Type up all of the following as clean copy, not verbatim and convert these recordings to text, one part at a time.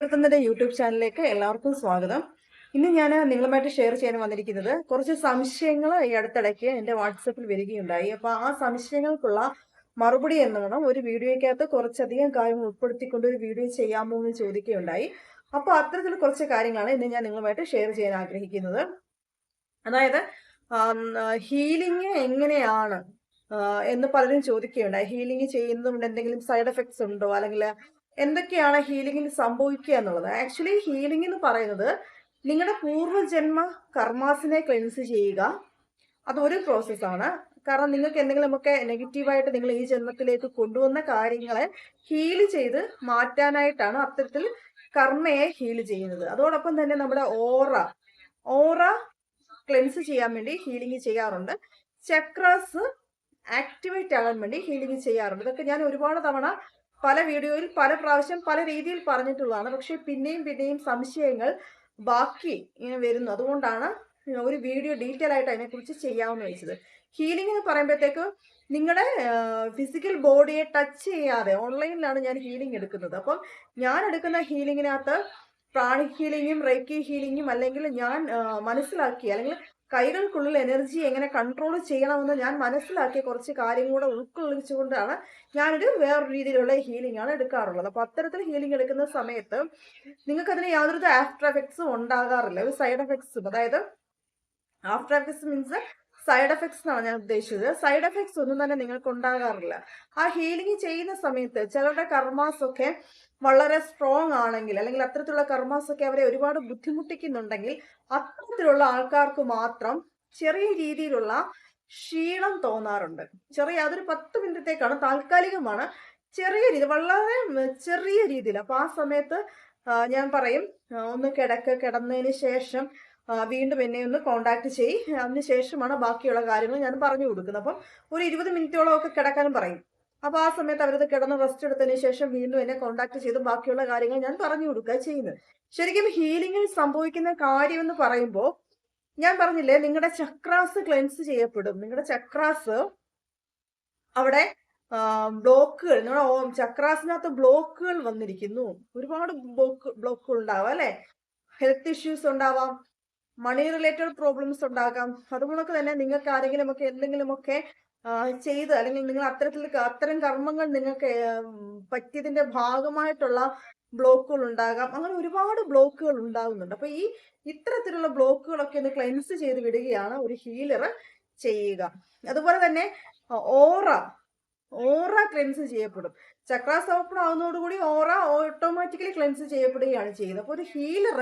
ത്തിന്റെ യൂട്യൂബ് ചാനലിലേക്ക് എല്ലാവർക്കും സ്വാഗതം. ഇന്ന് ഞാൻ നിങ്ങളുമായിട്ട് ഷെയർ ചെയ്യാൻ വന്നിരിക്കുന്നത് കുറച്ച് സംശയങ്ങൾ ഈ അടുത്തിടയ്ക്ക് എൻ്റെ വാട്സപ്പിൽ വരികയുണ്ടായി. അപ്പോൾ ആ സംശയങ്ങൾക്കുള്ള മറുപടി എന്നോണം ഒരു വീഡിയോയ്ക്കകത്ത് കുറച്ചധികം കാര്യങ്ങൾ ഉൾപ്പെടുത്തിക്കൊണ്ട് ഒരു വീഡിയോ ചെയ്യാമോ എന്ന് ചോദിക്കുകയുണ്ടായി. അപ്പോൾ അത്തരത്തിൽ കുറച്ച് കാര്യങ്ങളാണ് ഇന്ന് ഞാൻ നിങ്ങളുമായിട്ട് ഷെയർ ചെയ്യാൻ ആഗ്രഹിക്കുന്നത്. അതായത് ഹീലിംഗ് എങ്ങനെയാണ് എന്ന് പലരും ചോദിക്കുകയുണ്ടായി. ഹീലിംഗ് ചെയ്യുന്നതുകൊണ്ട് എന്തെങ്കിലും സൈഡ് എഫക്ട്സ് ഉണ്ടോ, അല്ലെങ്കിൽ എന്തൊക്കെയാണ് ഹീലിംഗിന് സംഭവിക്കുക എന്നുള്ളത്. ആക്ച്വലി ഹീലിംഗ് എന്ന് പറയുന്നത് നിങ്ങളുടെ പൂർവ്വജന്മ കർമാസിനെ ക്ലെൻസ് ചെയ്യുക. അതൊരു പ്രോസസ്സാണ്. കാരണം നിങ്ങൾക്ക് എന്തെങ്കിലുമൊക്കെ നെഗറ്റീവായിട്ട് നിങ്ങൾ ഈ ജന്മത്തിലേക്ക് കൊണ്ടുവന്ന കാര്യങ്ങളെ ഹീൽ ചെയ്ത് മാറ്റാനായിട്ടാണ് അത്തരത്തിൽ കർമ്മയെ ഹീൽ ചെയ്യുന്നത്. അതോടൊപ്പം തന്നെ നമ്മുടെ ഓറ ക്ലെൻസ് ചെയ്യാൻ വേണ്ടി ഹീലിംഗ് ചെയ്യാറുണ്ട്. ചക്രാസ് ആക്ടിവേറ്റ് ആകാൻ വേണ്ടി ഹീലിംഗ് ചെയ്യാറുണ്ട്. ഇതൊക്കെ ഞാൻ ഒരുപാട് തവണ പല വീഡിയോയിൽ പല പ്രാവശ്യം പല രീതിയിൽ പറഞ്ഞിട്ടുള്ളതാണ്. പക്ഷെ പിന്നെയും സംശയങ്ങൾ ബാക്കി ഇങ്ങനെ വരുന്നു. അതുകൊണ്ടാണ് ഒരു വീഡിയോ ഡീറ്റെയിൽ ആയിട്ട് അതിനെക്കുറിച്ച് ചെയ്യാമെന്ന് വെച്ചത്. ഹീലിംഗ് എന്ന് പറയുമ്പോഴത്തേക്ക് നിങ്ങളുടെ ഫിസിക്കൽ ബോഡിയെ ടച്ച് ചെയ്യാതെ ഓൺലൈനിലാണ് ഞാൻ ഹീലിംഗ് എടുക്കുന്നത്. അപ്പം ഞാൻ എടുക്കുന്ന ഹീലിങ്ങിനകത്ത് പ്രാണിക് ഹീലിങ്ങും റേക്കി ഹീലിങ്ങും അല്ലെങ്കിൽ ഞാൻ മനസ്സിലാക്കിയ അല്ലെങ്കിൽ കൈകൾക്കുള്ളിൽ എനർജി എങ്ങനെ കൺട്രോൾ ചെയ്യണമെന്ന് ഞാൻ മനസ്സിലാക്കിയ കുറച്ച് കാര്യം കൂടെ ഉൾക്കൊള്ളിച്ചുകൊണ്ടാണ് ഞാനൊരു വേറൊരു രീതിയിലുള്ള ഹീലിംഗ് ആണ് എടുക്കാറുള്ളത്. അപ്പോൾ അത്തരത്തിൽ ഹീലിംഗ് എടുക്കുന്ന സമയത്ത് നിങ്ങൾക്ക് അതിന് യാതൊരു ആഫ്റ്റർ എഫക്ട്സും ഉണ്ടാകാറില്ല, ഒരു സൈഡ് എഫക്ട്സും. അതായത് after effects means side effects എന്നാണ് ഞാൻ ഉദ്ദേശിച്ചത്. സൈഡ് എഫക്ട്സ് ഒന്നും തന്നെ നിങ്ങൾക്ക് ഉണ്ടാകാറില്ല. ആ ഹീലിംഗ് ചെയ്യുന്ന സമയത്ത് ചിലരുടെ കർമാസ് ഒക്കെ വളരെ സ്ട്രോങ് ആണെങ്കിൽ, അല്ലെങ്കിൽ അത്തരത്തിലുള്ള കർമാസ് ഒക്കെ അവരെ ഒരുപാട് ബുദ്ധിമുട്ടിക്കുന്നുണ്ടെങ്കിൽ അത്തരത്തിലുള്ള ആൾക്കാർക്ക് മാത്രം ചെറിയ രീതിയിലുള്ള ക്ഷീണം തോന്നാറുണ്ട്. അതൊരു 10 മിനിറ്റത്തേക്കാണ്, താൽക്കാലികമാണ്, ചെറിയ രീതി, വളരെ ചെറിയ രീതിയിൽ. അപ്പൊ ആ സമയത്ത് ഞാൻ പറയും, ഒന്ന് കിടന്നതിന് ശേഷം വീണ്ടും എന്നെ ഒന്ന് കോണ്ടാക്ട് ചെയ്യ്. അതിനുശേഷമാണ് ബാക്കിയുള്ള കാര്യങ്ങൾ ഞാൻ പറഞ്ഞു കൊടുക്കുന്നത്. അപ്പം ഒരു 20 മിനിറ്റോളം ഒക്കെ കിടക്കാനും പറയും. അപ്പൊ ആ സമയത്ത് അവരത് കിടന്ന് റെസ്റ്റ് എടുത്തതിന് ശേഷം വീണ്ടും എന്നെ കോണ്ടാക്ട് ചെയ്ത് ബാക്കിയുള്ള കാര്യങ്ങൾ ഞാൻ പറഞ്ഞു കൊടുക്കുക ചെയ്യുന്നത്. ശരിക്കും ഹീലിംഗിൽ സംഭവിക്കുന്ന കാര്യം എന്ന് പറയുമ്പോൾ ഞാൻ പറഞ്ഞില്ലേ, നിങ്ങളുടെ ചക്രാസ് ക്ലെൻസ് ചെയ്യപ്പെടും. നിങ്ങളുടെ ചക്രാസ് അവിടെ ബ്ലോക്കുകൾ, നിങ്ങളുടെ ചക്രാസിനകത്ത് ബ്ലോക്കുകൾ വന്നിരിക്കുന്നു. ഒരുപാട് ബ്ലോക്കുകൾ ഉണ്ടാവാം അല്ലെ. ഹെൽത്ത് ഇഷ്യൂസ് ഉണ്ടാവാം, മണി റിലേറ്റഡ് പ്രോബ്ലംസ് ഉണ്ടാകാം. അതുകൊണ്ടൊക്കെ തന്നെ നിങ്ങൾക്ക് ആരെങ്കിലുമൊക്കെ എന്തെങ്കിലുമൊക്കെ ചെയ്ത്, അല്ലെങ്കിൽ നിങ്ങൾ അത്തരം കർമ്മങ്ങൾ നിങ്ങൾക്ക് പറ്റിയതിന്റെ ഭാഗമായിട്ടുള്ള ബ്ലോക്കുകൾ ഉണ്ടാകാം. അങ്ങനെ ഒരുപാട് ബ്ലോക്കുകൾ ഉണ്ടാകുന്നുണ്ട്. അപ്പൊ ഇത്തരത്തിലുള്ള ബ്ലോക്കുകളൊക്കെ ഒന്ന് ക്ലെൻസ് ചെയ്ത് വിടുകയാണ് ഒരു ഹീലർ ചെയ്യുക. അതുപോലെ തന്നെ ഓറ ക്ലെൻസ് ചെയ്യപ്പെടും. ചക്രാസ് ഓപ്പൺ ആവുന്നതോടുകൂടി ഓറ ഓട്ടോമാറ്റിക്കലി ക്ലെൻസ് ചെയ്യപ്പെടുകയാണ് ചെയ്യുന്നത്. അപ്പൊ ഒരു ഹീലർ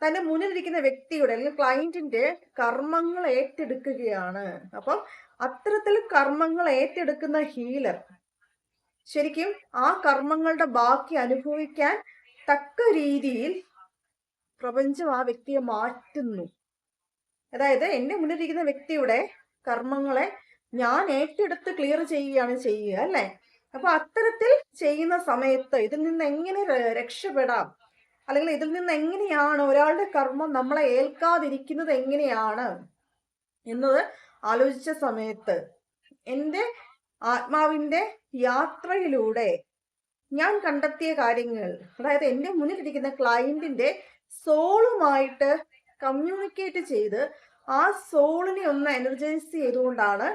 തന്റെ മുന്നിലിരിക്കുന്ന വ്യക്തിയുടെ അല്ലെങ്കിൽ ക്ലയന്റിന്റെ കർമ്മങ്ങൾ ഏറ്റെടുക്കുകയാണ്. അപ്പം അത്തരത്തിൽ കർമ്മങ്ങൾ ഏറ്റെടുക്കുന്ന ഹീലർ ശരിക്കും ആ കർമ്മങ്ങളുടെ ബാക്കി അനുഭവിക്കാൻ തക്ക രീതിയിൽ പ്രപഞ്ചം ആ വ്യക്തിയെ മാറ്റുന്നു. അതായത് എന്റെ മുന്നിലിരിക്കുന്ന വ്യക്തിയുടെ കർമ്മങ്ങളെ ഞാൻ ഏറ്റെടുത്ത് ക്ലിയർ ചെയ്യുകയാണ് ചെയ്യുക അല്ലെ. അപ്പൊ അത്തരത്തിൽ ചെയ്യുന്ന സമയത്ത് ഇതിൽ നിന്ന് എങ്ങനെ രക്ഷപ്പെടാം, അല്ലെങ്കിൽ ഇതിൽ നിന്ന് എങ്ങനെയാണ് ഒരാളുടെ കർമ്മം നമ്മളെ ഏൽക്കാതിരിക്കുന്നത് എങ്ങനെയാണ് എന്നത് ആലോചിച്ച സമയത്ത് എൻ്റെ ആത്മാവിൻ്റെ യാത്രയിലൂടെ ഞാൻ കണ്ടെത്തിയ കാര്യങ്ങൾ, അതായത് എൻ്റെ മുന്നിലിരിക്കുന്ന ക്ലയന്റിന്റെ സോളുമായിട്ട് കമ്മ്യൂണിക്കേറ്റ് ചെയ്ത് ആ സോളിനെ ഒന്ന് എനർജൈസ് ചെയ്തുകൊണ്ടാണ്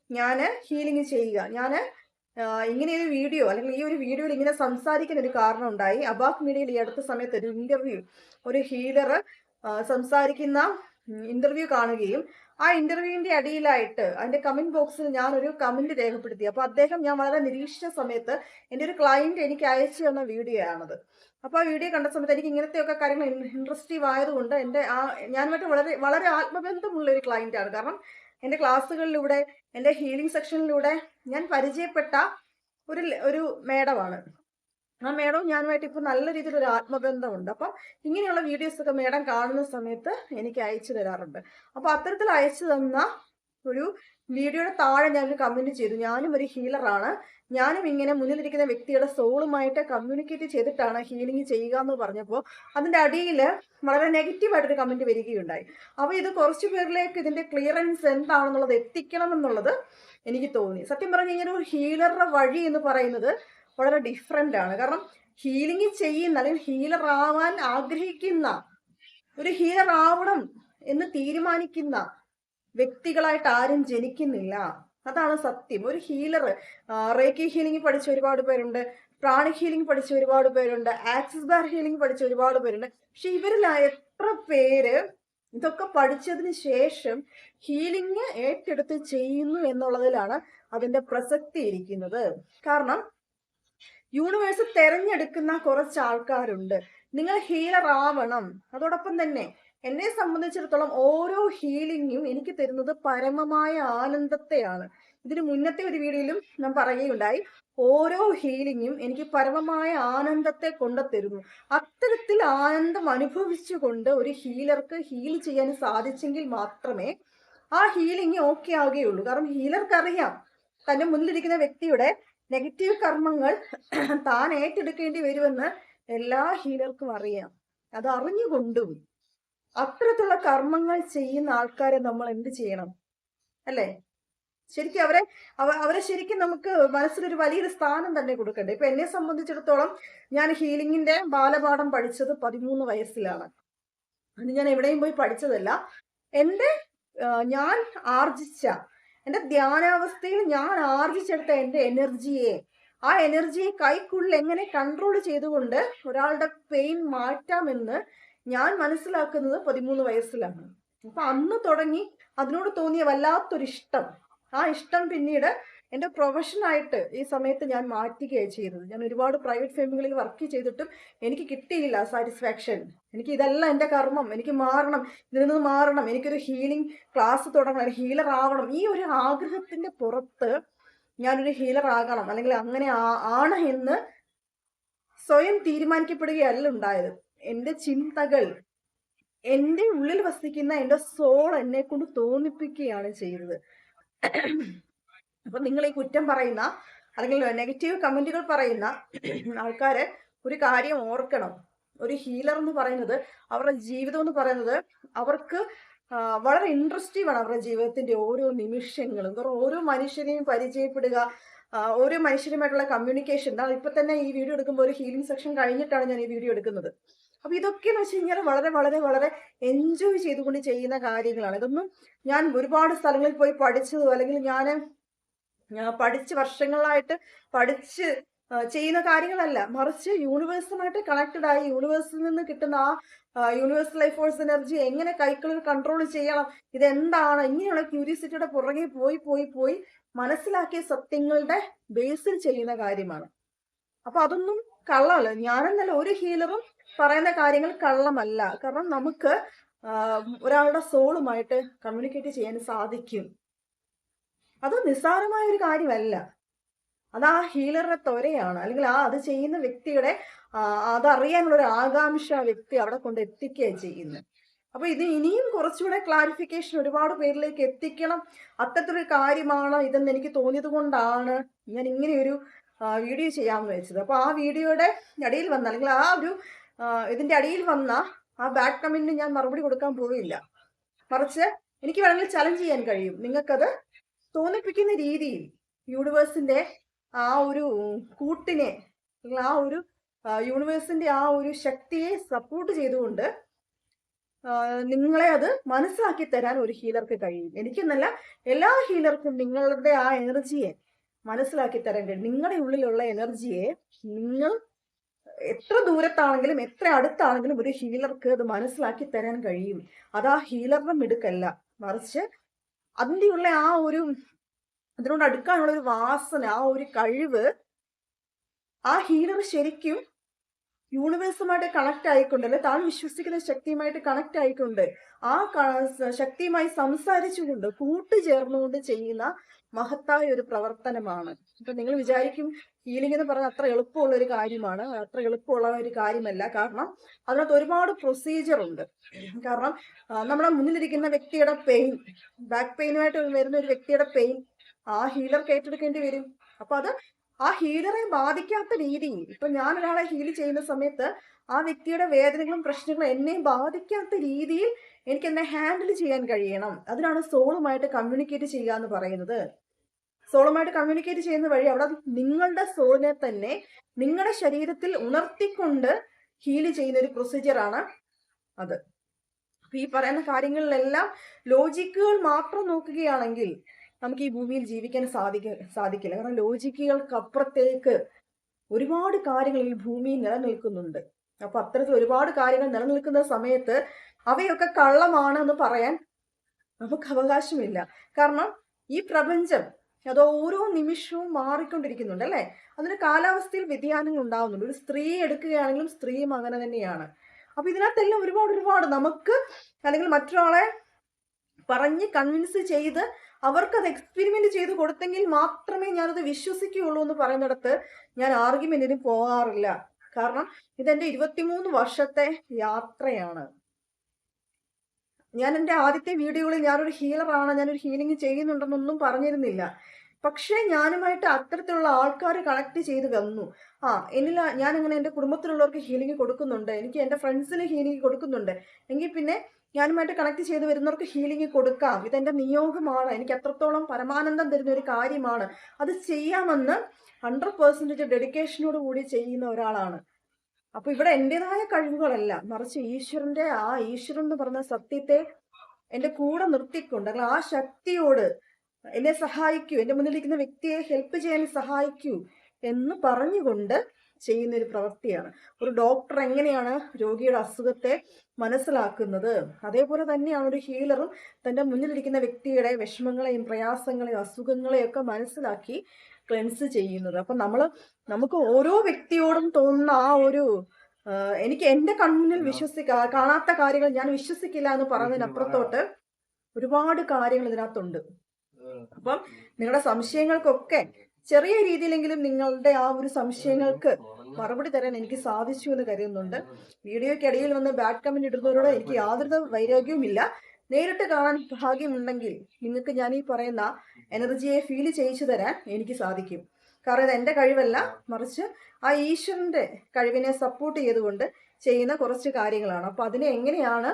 ഞാൻ ഹീലിംഗ് ചെയ്യുക. ഞാൻ ഇങ്ങനെ ഒരു വീഡിയോ, അല്ലെങ്കിൽ ഈ ഒരു വീഡിയോയിൽ ഇങ്ങനെ സംസാരിക്കാൻ ഒരു കാരണം ഉണ്ടായി. അബാക് മീഡിയയിൽ ഈ അടുത്ത സമയത്ത് ഒരു ഇന്റർവ്യൂ, ഒരു ഹീലർ സംസാരിക്കുന്ന ഇന്റർവ്യൂ കാണുകയും ആ ഇന്റർവ്യൂവിന്റെ അടിയിലായിട്ട് അതിന്റെ കമന്റ് ബോക്സിൽ ഞാൻ ഒരു കമന്റ് രേഖപ്പെടുത്തി. അപ്പൊ അദ്ദേഹം, ഞാൻ വളരെ നിരീക്ഷിച്ച സമയത്ത് എൻ്റെ ഒരു ക്ലയന്റ് എനിക്ക് അയച്ചു തന്ന വീഡിയോ ആണത്. അപ്പൊ ആ വീഡിയോ കണ്ട സമയത്ത് എനിക്ക് ഇങ്ങനത്തെയൊക്കെ കാര്യങ്ങൾ ഇൻട്രസ്റ്റീവ് ആയതുകൊണ്ട് ഞാനുമായിട്ട് വളരെ വളരെ ആത്മബന്ധമുള്ള ഒരു ക്ലയന്റ് ആണ്. കാരണം എൻ്റെ ക്ലാസ്സുകളിലൂടെ, എൻ്റെ ഹീലിംഗ് സെക്ഷനിലൂടെ ഞാൻ പരിചയപ്പെട്ട ഒരു മേഡമാണ്. ആ മേഡവും ഞാനുമായിട്ട് ഇപ്പൊ നല്ല രീതിയിലൊരു ആത്മബന്ധമുണ്ട്. അപ്പം ഇങ്ങനെയുള്ള വീഡിയോസ് ഒക്കെ മേഡം കാണുന്ന സമയത്ത് എനിക്ക് അയച്ചു തരാറുണ്ട്. അപ്പൊ അത്തരത്തിൽ അയച്ചു തന്ന ഒരു വീഡിയോയുടെ താഴെ ഞാൻ കമന്റ് ചെയ്തു, ഞാനും ഒരു ഹീലറാണ്, ഞാനും ഇങ്ങനെ മുന്നിലിരിക്കുന്ന വ്യക്തിയുടെ സോളുമായിട്ട് കമ്മ്യൂണിക്കേറ്റ് ചെയ്തിട്ടാണ് ഹീലിംഗ് ചെയ്യുക എന്ന് പറഞ്ഞപ്പോൾ അതിന്റെ അടിയിൽ വളരെ നെഗറ്റീവായിട്ടൊരു കമന്റ് വരികയുണ്ടായി. അപ്പൊ ഇത് കുറച്ചു പേരിലേക്ക് ഇതിന്റെ ക്ലിയറൻസ് എന്താണെന്നുള്ളത് എത്തിക്കണം എന്നുള്ളത് എനിക്ക് തോന്നി. സത്യം പറഞ്ഞു കഴിഞ്ഞാൽ ഒരു ഹീലറുടെ വഴി എന്ന് പറയുന്നത് വളരെ ഡിഫറെന്റ് ആണ്. കാരണം ഹീലിംഗ് ചെയ്യുന്ന അല്ലെങ്കിൽ ഹീലർ ആവാൻ ആഗ്രഹിക്കുന്ന, ഒരു ഹീലർ ആവണം എന്ന് തീരുമാനിക്കുന്ന വ്യക്തികളായിട്ട് ആരും ജനിക്കുന്നില്ല. അതാണ് സത്യം. ഒരു ഹീലർ, റേക്കി ഹീലിംഗ് പഠിച്ച ഒരുപാട് പേരുണ്ട്, പ്രാണിക് ഹീലിംഗ് പഠിച്ച ഒരുപാട് പേരുണ്ട്, ആക്സിസ് ബാർ ഹീലിംഗ് പഠിച്ച ഒരുപാട് പേരുണ്ട്. പക്ഷെ ഇവരിൽ എത്ര പേര് ഇതൊക്കെ പഠിച്ചതിന് ശേഷം ഹീലിംഗ് ഏറ്റെടുത്ത് ചെയ്യുന്നു എന്നുള്ളതിലാണ് അതിന്റെ പ്രസക്തി ഇരിക്കുന്നത്. കാരണം യൂണിവേഴ്സ് തെരഞ്ഞെടുക്കുന്ന കുറച്ച് ആൾക്കാരുണ്ട്. നിങ്ങൾ ഹീലർ ആവണം. അതോടൊപ്പം തന്നെ എന്നെ സംബന്ധിച്ചിടത്തോളം ഓരോ ഹീലിംഗും എനിക്ക് തരുന്നത് പരമമായ ആനന്ദത്തെയാണ്. ഇതിന് മുന്നത്തെ ഒരു വീഡിയോയിലും ഞാൻ പറയുകയുണ്ടായി, ഓരോ ഹീലിംഗും എനിക്ക് പരമമായ ആനന്ദത്തെ കൊണ്ടുതരുന്നു. അത്തരത്തിൽ ആനന്ദം അനുഭവിച്ചുകൊണ്ട് ഒരു ഹീലർക്ക് ഹീൽ ചെയ്യാൻ സാധിച്ചെങ്കിൽ മാത്രമേ ആ ഹീലിംഗ് ഓക്കെ ആവുകയുള്ളൂ. കാരണം ഹീലർക്ക് അറിയാം തന്റെ മുന്നിലിരിക്കുന്ന വ്യക്തിയുടെ നെഗറ്റീവ് കർമ്മങ്ങൾ താൻ ഏറ്റെടുക്കേണ്ടി വരുമെന്ന് എല്ലാ ഹീലർക്കും അറിയാം. അത് അറിഞ്ഞുകൊണ്ടും അത്തരത്തിലുള്ള കർമ്മങ്ങൾ ചെയ്യുന്ന ആൾക്കാരെ നമ്മൾ എന്ത് ചെയ്യണം, അല്ലേ? ശരിക്കും അവരെ ശരിക്കും നമുക്ക് മനസ്സിലൊരു വലിയൊരു സ്ഥാനം തന്നെ കൊടുക്കണ്ടേ. ഇപ്പൊ എന്നെ സംബന്ധിച്ചിടത്തോളം ഞാൻ ഹീലിംഗിന്റെ ബാലപാഠം പഠിച്ചത് 13 വയസ്സിലാണ്. അത് ഞാൻ എവിടെയും പോയി പഠിച്ചതല്ല. ഞാൻ ആർജിച്ച, എന്റെ ധ്യാനാവസ്ഥയിൽ ഞാൻ ആർജിച്ചെടുത്ത എന്റെ എനർജിയെ, ആ എനർജിയെ കൈക്കുള്ളിൽ എങ്ങനെ കൺട്രോൾ ചെയ്തുകൊണ്ട് ഒരാളുടെ പെയിൻ മാറ്റാമെന്ന് ഞാൻ മനസ്സിലാക്കുന്നത് 13 വയസ്സിലാണ്. അപ്പൊ അന്ന് തുടങ്ങി അതിനോട് തോന്നിയ വല്ലാത്തൊരു ഇഷ്ടം, ആ ഇഷ്ടം പിന്നീട് എൻ്റെ പ്രൊഫഷനായിട്ട് ഈ സമയത്ത് ഞാൻ മാറ്റുകയാണ് ചെയ്തത്. ഞാൻ ഒരുപാട് പ്രൈവറ്റ് ഫേമുകളിൽ വർക്ക് ചെയ്തിട്ടും എനിക്ക് കിട്ടിയില്ല സാറ്റിസ്ഫാക്ഷൻ. എനിക്ക് ഇതല്ല എൻ്റെ കർമ്മം, എനിക്ക് മാറണം, ഇതിൽ നിന്ന് മാറണം, എനിക്കൊരു ഹീലിംഗ് ക്ലാസ് തുടങ്ങണം, ഹീലർ ആവണം. ഈ ഒരു ആഗ്രഹത്തിന്റെ പുറത്ത് ഞാനൊരു ഹീലർ ആകണം അല്ലെങ്കിൽ അങ്ങനെ ആണ് എന്ന് സ്വയം തീരുമാനിക്കപ്പെടുകയല്ല ഉണ്ടായത്. എൻ്റെ ചിന്തകൾ, എൻ്റെ ഉള്ളിൽ വസിക്കുന്ന എൻ്റെ സോൾ എന്നെ കൊണ്ട് തോന്നിപ്പിക്കുകയാണ് ചെയ്തത്. അപ്പൊ നിങ്ങൾ ഈ കുറ്റം പറയുന്ന അല്ലെങ്കിൽ നെഗറ്റീവ് കമന്റുകൾ പറയുന്ന ആൾക്കാരെ ഒരു കാര്യം ഓർക്കണം. ഒരു ഹീലർ എന്ന് പറയുന്നത്, അവരുടെ ജീവിതം എന്ന് പറയുന്നത്, അവർക്ക് വളരെ ഇൻട്രസ്റ്റീവ് ആണ് അവരുടെ ജീവിതത്തിന്റെ ഓരോ നിമിഷങ്ങളും. ഓരോ മനുഷ്യരെയും പരിചയപ്പെടുക, ഓരോ മനുഷ്യരുമായിട്ടുള്ള കമ്മ്യൂണിക്കേഷൻ. ഇപ്പൊ തന്നെ ഈ വീഡിയോ എടുക്കുമ്പോൾ ഒരു ഹീലിംഗ് സെക്ഷൻ കഴിഞ്ഞിട്ടാണ് ഞാൻ ഈ വീഡിയോ എടുക്കുന്നത്. അപ്പൊ ഇതൊക്കെ എന്ന് വെച്ച് കഴിഞ്ഞാൽ വളരെ വളരെ വളരെ എൻജോയ് ചെയ്തുകൊണ്ട് ചെയ്യുന്ന കാര്യങ്ങളാണ്. ഇതൊന്നും ഞാൻ ഒരുപാട് സ്ഥലങ്ങളിൽ പോയി പഠിച്ചതോ അല്ലെങ്കിൽ ഞാൻ പഠിച്ച് വർഷങ്ങളായിട്ട് പഠിച്ച് ചെയ്യുന്ന കാര്യങ്ങളല്ല. മറിച്ച് യൂണിവേഴ്സുമായിട്ട് കണക്റ്റഡ് ആയി യൂണിവേഴ്സിൽ നിന്ന് കിട്ടുന്ന ആ യൂണിവേഴ്സൽ ലൈഫ് ഫോഴ്സ് എനർജി എങ്ങനെ കൈകളിൽ കൺട്രോൾ ചെയ്യണം, ഇതെന്താണ്, ഇങ്ങനെയുള്ള ക്യൂരിയോസിറ്റിയുടെ പുറകെ പോയി പോയി പോയി മനസ്സിലാക്കിയ സത്യങ്ങളുടെ ബേസിൽ ചെയ്യുന്ന കാര്യമാണ്. അപ്പൊ അതൊന്നും കള്ളമല്ല. ഞാനെന്നല്ല, ഒരു ഹീലറും പറയുന്ന കാര്യങ്ങൾ കള്ളമല്ല. കാരണം നമുക്ക് ഒരാളുടെ സോളുമായിട്ട് കമ്മ്യൂണിക്കേറ്റ് ചെയ്യാൻ സാധിക്കും. അത് നിസ്സാരമായ ഒരു കാര്യമല്ല. അത് ആ ഹീലറുടെ ത്വരയാണ്, അല്ലെങ്കിൽ അത് ചെയ്യുന്ന വ്യക്തിയുടെ അതറിയാനുള്ള ഒരു ആകാംക്ഷ വ്യക്തി അവിടെ കൊണ്ട് എത്തിക്കുകയാണ് ചെയ്യുന്നത്. അപ്പൊ ഇത് ഇനിയും കുറച്ചുകൂടെ ക്ലാരിഫിക്കേഷൻ ഒരുപാട് പേരിലേക്ക് എത്തിക്കണം. അത്തരത്തിലൊരു കാര്യമാണ് ഇതെന്ന് എനിക്ക് തോന്നിയത് കൊണ്ടാണ് ഞാൻ ഇങ്ങനെ ഒരു വീഡിയോ ചെയ്യാമെന്ന് വെച്ചത്. അപ്പൊ ആ വീഡിയോയുടെ അടിയിൽ വന്ന, അല്ലെങ്കിൽ ആ ഒരു ഇതിന്റെ അടിയിൽ വന്ന ആ ബാഡ് കമന്റിന് ഞാൻ മറുപടി കൊടുക്കാൻ പോവില്ല. മറിച്ച് എനിക്ക് വേണമെങ്കിൽ ചലഞ്ച് ചെയ്യാൻ കഴിയും. നിങ്ങൾക്കത് തോന്നിപ്പിക്കുന്ന രീതിയിൽ യൂണിവേഴ്സിന്റെ ആ ഒരു കൂട്ടിനെ, അല്ലെങ്കിൽ ആ ഒരു യൂണിവേഴ്സിന്റെ ആ ഒരു ശക്തിയെ സപ്പോർട്ട് ചെയ്തുകൊണ്ട് നിങ്ങളെ അത് മനസ്സിലാക്കി തരാൻ ഒരു ഹീലർക്ക് കഴിയും. എനിക്കെന്നല്ല, എല്ലാ ഹീലർക്കും നിങ്ങളുടെ ആ എനർജിയെ മനസ്സിലാക്കി തരാൻ കഴിയും. നിങ്ങളുടെ ഉള്ളിലുള്ള എനർജിയെ നിങ്ങൾ എത്ര ദൂരത്താണെങ്കിലും എത്ര അടുത്താണെങ്കിലും ഒരു ഹീലർക്ക് അത് മനസ്സിലാക്കി തരാൻ കഴിയും. അത് ആ ഹീലറുടെ മിടുക്കല്ല, മറിച്ച് അതിൻ്റെ ഉള്ള ആ ഒരു അതിനോട് അടുക്കാനുള്ള ഒരു വാസന, ആ ഒരു കഴിവ് ആ ഹീലർ ശരിക്കും യൂണിവേഴ്സുമായിട്ട് കണക്ട് ആയിക്കൊണ്ട്, അല്ലെ താൻ വിശ്വസിക്കുന്ന ശക്തിയുമായിട്ട് കണക്ട് ആയിക്കൊണ്ട് ആ ശക്തിയുമായി സംസാരിച്ചുകൊണ്ട് കൂട്ടുചേർന്നുകൊണ്ട് ചെയ്യുന്ന മഹത്തായ ഒരു പ്രവർത്തനമാണ്. ഇപ്പൊ നിങ്ങൾ വിചാരിക്കും ഹീലിംഗ് എന്ന് പറഞ്ഞാൽ അത്ര എളുപ്പമുള്ള ഒരു കാര്യമാണ്. അത്ര എളുപ്പമുള്ള ഒരു കാര്യമല്ല. കാരണം അതിനകത്ത് ഒരുപാട് പ്രൊസീജിയർ ഉണ്ട്. കാരണം നമ്മുടെ മുന്നിലിരിക്കുന്ന വ്യക്തിയുടെ പെയിൻ, ബാക്ക് പെയിനുമായിട്ട് വരുന്ന ഒരു വ്യക്തിയുടെ പെയിൻ ആ ഹീലർക്ക് ഏറ്റെടുക്കേണ്ടി വരും. അപ്പൊ അത് ആ ഹീലറെ ബാധിക്കാത്ത രീതിയിൽ, ഇപ്പൊ ഞാൻ ഒരാളെ ഹീൽ ചെയ്യുന്ന സമയത്ത് ആ വ്യക്തിയുടെ വേദനകളും പ്രശ്നങ്ങളും എന്നെ ബാധിക്കാത്ത രീതിയിൽ എനിക്ക് എന്നെ ഹാൻഡിൽ ചെയ്യാൻ കഴിയണം. അതിനാണ് സോളുമായിട്ട് കമ്മ്യൂണിക്കേറ്റ് ചെയ്യുക എന്ന് പറയുന്നത്. സോളുമായിട്ട് കമ്മ്യൂണിക്കേറ്റ് ചെയ്യുന്ന വഴി അവിടെ നിങ്ങളുടെ സോളിനെ തന്നെ നിങ്ങളുടെ ശരീരത്തിൽ ഉണർത്തിക്കൊണ്ട് ഹീല് ചെയ്യുന്ന ഒരു പ്രൊസീജിയറാണ് അത്. അപ്പൊ ഈ പറയുന്ന കാര്യങ്ങളിലെല്ലാം ലോജിക്കുകൾ മാത്രം നോക്കുകയാണെങ്കിൽ നമുക്ക് ഈ ഭൂമിയിൽ ജീവിക്കാൻ സാധിക്കില്ല. കാരണം ലോജിക്കുകൾക്കപ്പുറത്തേക്ക് ഒരുപാട് കാര്യങ്ങൾ ഈ ഭൂമിയിൽ നിലനിൽക്കുന്നുണ്ട്. അപ്പൊ അത്തരത്തിൽ ഒരുപാട് കാര്യങ്ങൾ നിലനിൽക്കുന്ന സമയത്ത് അവയൊക്കെ കള്ളമാണെന്ന് പറയാൻ നമുക്ക് അവകാശമില്ല. കാരണം ഈ പ്രപഞ്ചം അത് ഓരോ നിമിഷവും മാറിക്കൊണ്ടിരിക്കുന്നുണ്ട് അല്ലെ. അതിന് കാലാവസ്ഥയിൽ വ്യതിയാനങ്ങൾ ഉണ്ടാവുന്നുണ്ട്. ഒരു സ്ത്രീ എടുക്കുകയാണെങ്കിലും സ്ത്രീയും അങ്ങനെ തന്നെയാണ്. അപ്പൊ ഇതിനകത്തെല്ലാം ഒരുപാട് നമുക്ക് അല്ലെങ്കിൽ മറ്റൊരാളെ പറഞ്ഞ് കൺവിൻസ് ചെയ്ത് അവർക്കത് എക്സ്പെരിമെന്റ് ചെയ്ത് കൊടുത്തെങ്കിൽ മാത്രമേ ഞാനത് വിശ്വസിക്കുകയുള്ളൂ എന്ന് പറയുന്നിടത്ത് ഞാൻ ആർഗ്യുമെന്റിന് പോകാറില്ല. കാരണം ഇതെന്റെ 23 വർഷത്തെ യാത്രയാണ്. ഞാൻ എൻ്റെ ആദ്യത്തെ വീഡിയോകളിൽ ഞാനൊരു ഹീലറാണ്, ഞാനൊരു ഹീലിംഗ് ചെയ്യുന്നുണ്ടെന്നൊന്നും പറഞ്ഞിരുന്നില്ല. പക്ഷേ ഞാനുമായിട്ട് അത്തരത്തിലുള്ള ആൾക്കാർ കണക്ട് ചെയ്ത് വന്നു. ഞാനിങ്ങനെ എൻ്റെ കുടുംബത്തിലുള്ളവർക്ക് ഹീലിംഗ് കൊടുക്കുന്നുണ്ട്, എനിക്ക് എൻ്റെ ഫ്രണ്ട്സിന് ഹീലിംഗ് കൊടുക്കുന്നുണ്ട്, എങ്കിൽ പിന്നെ ഞാനുമായിട്ട് കണക്ട് ചെയ്ത് വരുന്നവർക്ക് ഹീലിംഗ് കൊടുക്കാം. ഇതെൻ്റെ നിയോഗമാണ്, എനിക്ക് അത്രത്തോളം പരമാനന്ദം തരുന്ന ഒരു കാര്യമാണ്, അത് ചെയ്യാമെന്ന് 100% ഡെഡിക്കേഷനോട് കൂടി ചെയ്യുന്ന ഒരാളാണ്. അപ്പൊ ഇവിടെ എൻ്റെതായ കഴിവുകളല്ല, മറിച്ച് ഈശ്വരന്റെ ഈശ്വരൻ എന്ന് പറഞ്ഞ സത്യത്തെ എൻ്റെ കൂടെ നിർത്തിക്കൊണ്ട് അല്ലെങ്കിൽ ആ ശക്തിയോട് എന്നെ സഹായിക്കൂ, എൻ്റെ മുന്നിലിരിക്കുന്ന വ്യക്തിയെ ഹെൽപ്പ് ചെയ്യാൻ സഹായിക്കൂ എന്ന് പറഞ്ഞുകൊണ്ട് ചെയ്യുന്ന ഒരു പ്രവൃത്തിയാണ്. ഒരു ഡോക്ടർ എങ്ങനെയാണ് രോഗിയുടെ അസുഖത്തെ മനസ്സിലാക്കുന്നത്, അതേപോലെ തന്നെയാണ് ഒരു ഹീലറും തൻ്റെ മുന്നിലിരിക്കുന്ന വ്യക്തിയുടെ വിഷമങ്ങളെയും പ്രയാസങ്ങളെയും അസുഖങ്ങളെയും ഒക്കെ മനസ്സിലാക്കി ക്ലെൻസ് ചെയ്യുന്നത്. അപ്പൊ നമുക്ക് ഓരോ വ്യക്തിയോടും തോന്നുന്ന ആ ഒരു എനിക്ക് എൻ്റെ കൺമുന്നിൽ കാണാത്ത കാര്യങ്ങൾ ഞാൻ വിശ്വസിക്കില്ല എന്ന് പറയുന്നതിനപ്പുറത്തോട്ട് ഒരുപാട് കാര്യങ്ങൾ ഇതിനകത്തുണ്ട്. അപ്പം നിങ്ങളുടെ സംശയങ്ങൾക്കൊക്കെ ചെറിയ രീതിയിലെങ്കിലും നിങ്ങളുടെ ആ ഒരു സംശയങ്ങൾക്ക് മറുപടി തരാൻ എനിക്ക് സാധിച്ചു എന്ന് കരുതുന്നുണ്ട്. വീഡിയോയ്ക്കിടയിൽ വന്ന് ബാഡ് കമന്റ് ഇടുന്നവരോട് എനിക്ക് യാതൊരു വൈരാഗ്യവുമില്ല. നേരിട്ട് കാണാൻ ഭാഗ്യമുണ്ടെങ്കിൽ നിങ്ങൾക്ക് ഞാൻ ഈ പറയുന്ന എനർജിയെ ഫീൽ ചെയ്യിച്ചു തരാൻ എനിക്ക് സാധിക്കും. കാരണം ഇത് എൻ്റെ കഴിവല്ല, മറിച്ച് ആ ഈശ്വരന്റെ കഴിവിനെ സപ്പോർട്ട് ചെയ്തുകൊണ്ട് ചെയ്യുന്ന കുറച്ച് കാര്യങ്ങളാണ്. അപ്പൊ അതിനെ എങ്ങനെയാണ്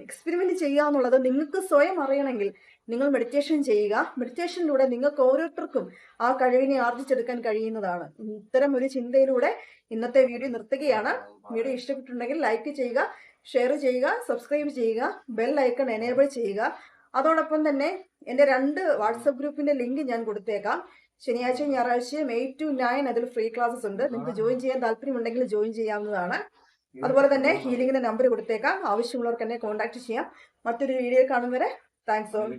എക്സ്പെരിമെന്റ് ചെയ്യുക എന്നുള്ളത് നിങ്ങൾക്ക് സ്വയം അറിയണമെങ്കിൽ നിങ്ങൾ മെഡിറ്റേഷൻ ചെയ്യുക. മെഡിറ്റേഷനിലൂടെ നിങ്ങൾക്ക് ഓരോരുത്തർക്കും ആ കഴിവിനെ ആർജിച്ചെടുക്കാൻ കഴിയുന്നതാണ്. ഇത്തരം ഒരു ചിന്തയിലൂടെ ഇന്നത്തെ വീഡിയോ നിർത്തുകയാണ്. വീഡിയോ ഇഷ്ടപ്പെട്ടിട്ടുണ്ടെങ്കിൽ ലൈക്ക് ചെയ്യുക, ഷെയർ ചെയ്യുക, സബ്സ്ക്രൈബ് ചെയ്യുക, ബെൽ ഐക്കൺ എനേബിൾ ചെയ്യുക. അതോടൊപ്പം തന്നെ എൻ്റെ 2 വാട്സപ്പ് ഗ്രൂപ്പിന്റെ ലിങ്ക് ഞാൻ കൊടുത്തേക്കാം. ശനിയാഴ്ചയും ഞായറാഴ്ചയും 8 to 9 അതിൽ ഫ്രീ ക്ലാസ്സസ് ഉണ്ട്. നിങ്ങൾക്ക് ജോയിൻ ചെയ്യാൻ താല്പര്യമുണ്ടെങ്കിൽ ജോയിൻ ചെയ്യാവുന്നതാണ്. അതുപോലെ തന്നെ ഹീലിംഗിന്റെ നമ്പർ കൊടുത്തേക്കാം, ആവശ്യമുള്ളവർക്ക് എന്നെ കോൺടാക്ട് ചെയ്യാം. മറ്റൊരു വീഡിയോ കാണും വരെ താങ്ക്സ് ഓൾ.